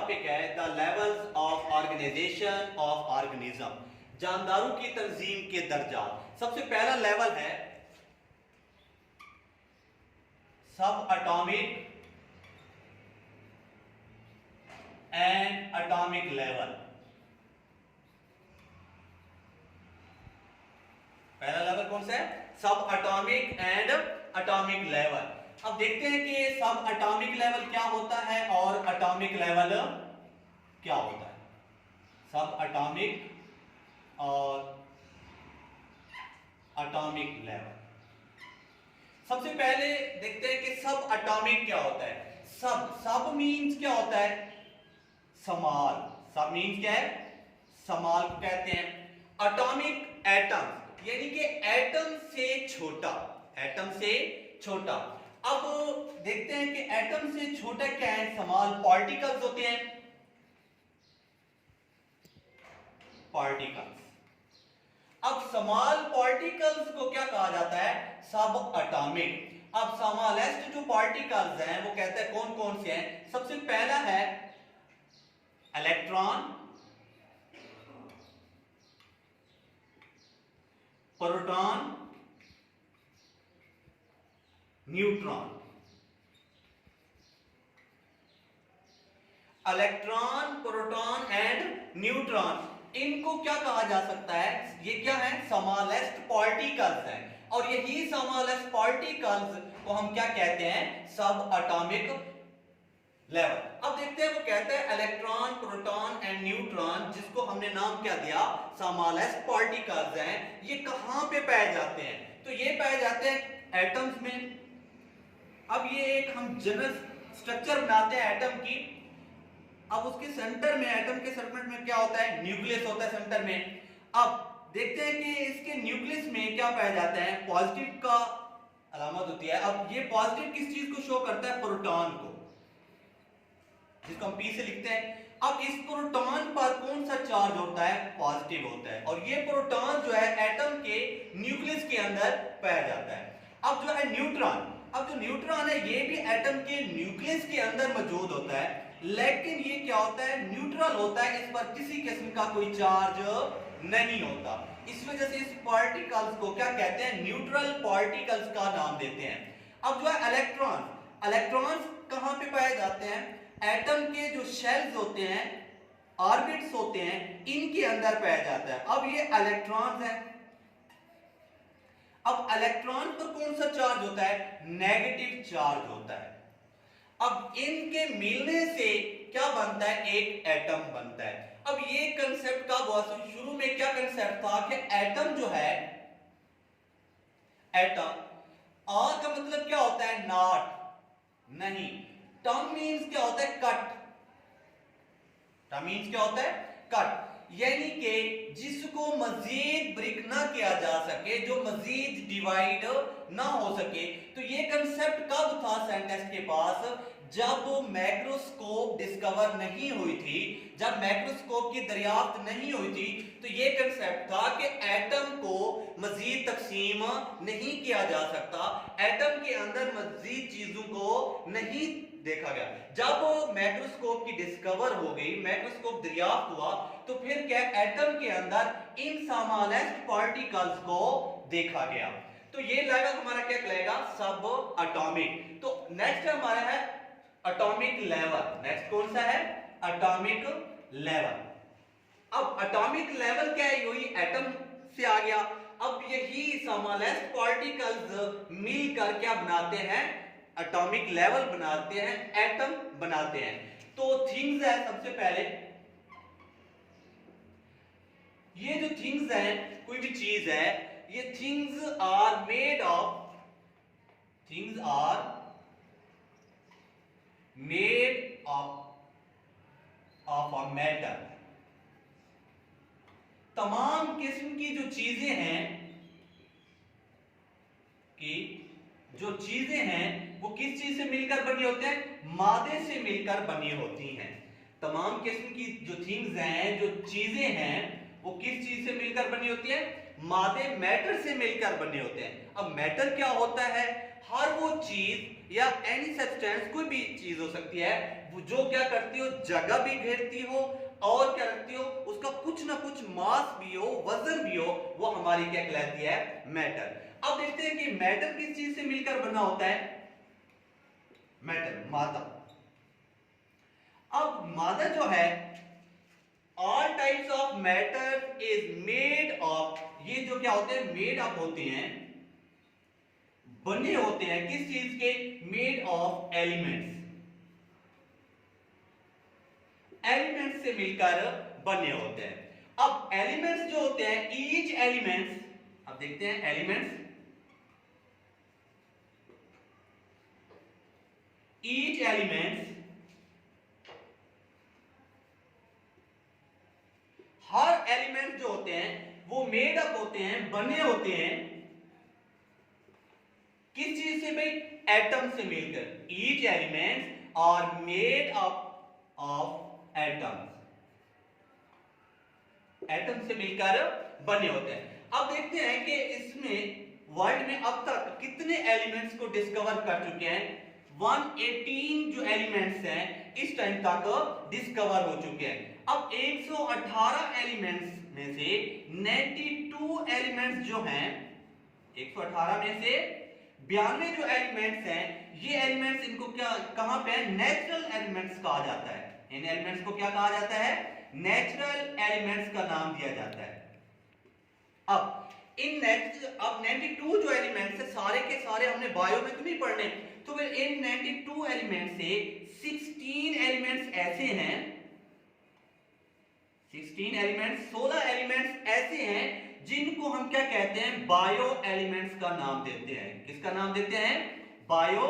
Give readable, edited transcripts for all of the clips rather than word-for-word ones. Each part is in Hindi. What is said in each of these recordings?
टॉपिक है the levels of organisation of organism, जानदारों की तंजीम के दर्जात। सबसे पहला लेवल है sub atomic and atomic level. पहला लेवल कौन सा है? Sub atomic and atomic level. अब देखते हैं कि सब एटॉमिक लेवल क्या होता है और एटॉमिक लेवल क्या होता है। सब एटॉमिक और एटॉमिक लेवल। सबसे पहले देखते हैं कि सब एटॉमिक क्या होता है। सब मीन्स क्या होता है? स्मॉल। सब मीन्स क्या है? स्मॉल को कहते हैं। एटॉमिक एटम यानी कि एटम से छोटा। एटम से छोटा। अब देखते हैं कि एटम से छोटा क्या है? स्मॉल पार्टिकल्स होते हैं। पार्टिकल्स। अब स्मॉल पार्टिकल्स को क्या कहा जाता है? Sub atomic. अब स्मॉलेस्ट जो पार्टिकल्स हैं वो कहते हैं कौन कौन से हैं? सबसे पहला है electron, proton, neutron. Electron, proton and neutron, इनको क्या कहा जा सकता है? ये क्या है? स्मॉलेस्ट पार्टिकल्स हैं। और यही स्मॉलेस्ट पार्टिकल्स को हम क्या कहते हैं? सब एटॉमिक लेवल। अब देखते हैं वो कहते हैं इलेक्ट्रॉन, प्रोटॉन एंड न्यूट्रॉन, जिसको हमने नाम क्या दिया? स्मॉलेस्ट पार्टिकल्स हैं। ये कहां पे पाए जाते हैं? तो ये पाए जाते हैं एटम्स में। अब ये एक हम जनरल स्ट्रक्चर बनाते हैं एटम की। अब उसके सेंटर में, एटम के सेंटर में क्या होता है? न्यूक्लियस होता है सेंटर में। अब देखते हैं कि इसके न्यूक्लियस में क्या पाया जाता है? पॉजिटिव का अलामत होती है। अब ये पॉजिटिव किस चीज को शो करता है? प्रोटॉन को, जिसको हम P से लिखते हैं। अब इस प्रोटॉन पर कौन सा चार्ज होता है? पॉजिटिव होता है। और ये प्रोटॉन जो है एटम के न्यूक्लियस के अंदर पाया जाता है। अब जो है न्यूट्रॉन, अब जो न्यूट्रॉन है ये भी एटम के न्यूक्लियस के अंदर मौजूद होता है, लेकिन ये क्या होता है? न्यूट्रल होता है। इस पर किसी किस्म का कोई चार्ज नहीं होता। इस वजह से इस पार्टिकल्स को क्या कहते हैं? न्यूट्रल पार्टिकल्स का नाम देते हैं। अब जो है इलेक्ट्रॉन, इलेक्ट्रॉन्स कहां पे पाए जाते हैं? एटम के जो शेल्स होते हैं, ऑर्बिट्स होते हैं, इनके अंदर पाया जाता है। अब ये इलेक्ट्रॉन्स हैं। अब इलेक्ट्रॉन पर कौन सा चार्ज होता है? नेगेटिव चार्ज होता है। अब इनके मिलने से क्या बनता है? एक एटम बनता है। अब ये कंसेप्ट का बहुत शुरू में क्या कंसेप्ट था कि एटम जो है, एटम, आ का मतलब क्या होता है? नॉट, नहीं। टर्म मीन्स क्या होता है? कट। टर्म मीन्स क्या होता है? कट। यानी कि जिसको मजीद ब्रेक ना किया जा सके, जो मजीद डिवाइड ना हो सके। तो ये कंसेप्ट कब था साइंटिस्ट के पास? जब माइक्रोस्कोप डिस्कवर नहीं हुई थी, जब माइक्रोस्कोप की दरियाफ्त नहीं हुई थी, तो ये कंसेप्ट था कि एटम को मजीद तकसीम नहीं किया जा सकता, एटम के अंदर मजीद चीजों को नहीं देखा गया। जब माइक्रोस्कोप की डिस्कवर हो गई, माइक्रोस्कोप दरियाफ्त हुआ, तो फिर क्या एटम के अंदर इन स्मॉलेस्ट पार्टिकल्स को देखा गया। तो ये लेवल हमारा क्या कहलाएगा? सब एटॉमिक। तो नेक्स्ट हमारा है एटॉमिक लेवल। नेक्स्ट कौन सा है? Atomic level. अब एटॉमिक लेवल क्या है? यही एटम से आ गया। अब यही स्मॉलेस्ट पार्टिकल्स मिलकर क्या बनाते हैं? एटॉमिक लेवल बनाते हैं, एटम बनाते हैं। तो थिंग्स है, सबसे पहले ये जो थिंग्स हैं, कोई भी चीज है, ये things are made of a matter. तमाम किस्म की जो चीजें हैं, कि जो चीजें हैं वो किस चीज से मिलकर बनी होती हैं? मादे से मिलकर बनी होती हैं। तमाम किस्म की जो थिंग्स हैं, जो चीजें हैं, वो किस चीज से मिलकर बनी होती है? मादे, मैटर से मिलकर बने होते हैं। अब मैटर क्या होता है? हर वो चीज या एनी सब्सटेंस, कोई भी चीज हो सकती है जो क्या करती हो, जगह भी घेरती हो और क्या रखती हो, उसका कुछ ना कुछ मास भी हो, वजन भी हो, वो हमारी क्या कहलाती है, मैटर। अब देखते हैं कि मैटर किस चीज से मिलकर बना होता है, मैटर, मादा। अब मादा जो है, all types of matter is made of, ये जो क्या होते हैं, मेड अप होते हैं, बने होते हैं किस चीज के, मेड ऑफ एलिमेंट्स, एलिमेंट्स से मिलकर बने होते हैं। अब एलिमेंट्स जो होते हैं, ईच एलिमेंट्स, अब देखते हैं एलिमेंट्स, ईच एलिमेंट्स, हर एलिमेंट जो होते हैं वो मेड अप होते हैं, बने होते हैं किस चीज से भाई, एटम से मिलकर। Each elements are made up of atoms, atom से मिलकर बने होते हैं। अब देखते हैं कि इसमें वर्ल्ड में अब तक कितने एलिमेंट्स को डिस्कवर कर चुके हैं। 118 जो एलिमेंट्स हैं इस टाइम तक डिस्कवर हो चुके हैं। अब 118 एलिमेंट्स में से 92 एलिमेंट्स जो हैं, 118 में से 92 जो एलिमेंट्स हैं, ये एलिमेंट्स, इनको क्या, कहां पे है, नेचुरल एलिमेंट्स कहा जाता है। इन एलिमेंट्स को क्या कहा जाता है, नेचुरल एलिमेंट्स का नाम दिया जाता है। अब अब 92 जो एलिमेंट्स है, सारे के सारे हमने बायो में तो नहीं पढ़ने, तो फिर इन 92 एलिमेंट्स से 16 एलिमेंट्स ऐसे हैं, 16 एलिमेंट्स, 16 एलिमेंट्स ऐसे हैं जिनको हम क्या कहते हैं, बायो एलिमेंट्स का नाम देते हैं। किसका नाम देते हैं, बायो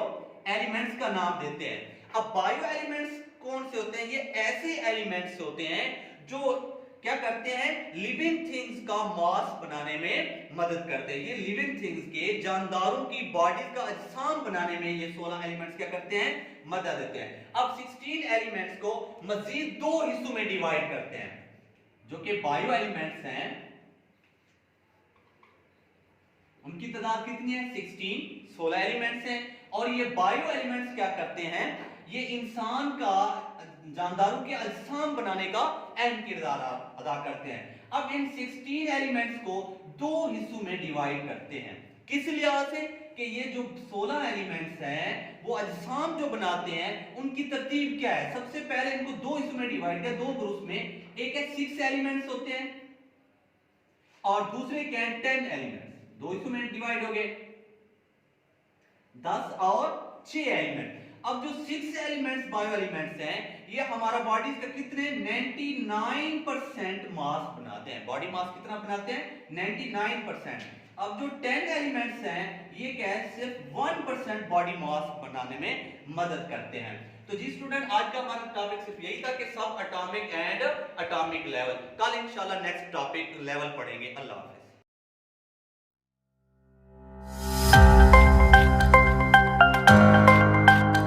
एलिमेंट्स का नाम देते हैं। अब बायो एलिमेंट्स कौन से होते हैं, ये ऐसे एलिमेंट्स होते हैं जो क्या करते हैं, लिविंग थिंग्स का मास बनाने में मदद करते हैं। ये लिविंग थिंग्स के, जानदारों की बॉडी का अजसाम बनाने में ये 16 एलिमेंट्स क्या करते हैं, मदद देते हैं। अब 16 एलिमेंट्स को मजीद दो हिस्सों में डिवाइड करते हैं, जो कि बायो एलिमेंट्स हैं। उनकी तादाद कितनी है, 16, 16 एलिमेंट्स हैं। और ये बायो एलिमेंट्स क्या करते हैं, ये इंसान का, जानदारों के अजसाम बनाने का अहम किरदार अदा करते हैं। अब इन 16 एलिमेंट्स को दो हिस्सों में डिवाइड करते हैं, किस लिहाज से कि ये जो 16 एलिमेंट्स हैं वो अजसाम जो बनाते हैं, उनकी तरतीब क्या है। सबसे पहले इनको दो हिस्सों में डिवाइड किया, दो ग्रुप्स में, एक है 6 एलिमेंट्स होते हैं और दूसरे क्या है 10 एलिमेंट्स। दो हिस्सों में डिवाइड हो गए, 10 और 6 एलिमेंट। अब जो 6 एलिमेंट्स बायो एलिमेंट्स हैं, ये हमारा बॉडी का कितने, 99% मास बनाते हैं। बॉडी मास कितना बनाते हैं, 99%। अब जो 10 एलिमेंट्स हैं, ये क्या है, सिर्फ 1% बॉडी मास बनाने में मदद करते हैं। तो जी स्टूडेंट, आज का हमारा टॉपिक सिर्फ यही था कि सब एटॉमिक एंड एटॉमिक लेवल। कल इंशाल्लाह नेक्स्ट टॉपिक लेवल पढ़ेंगे। अल्लाह हाफिज।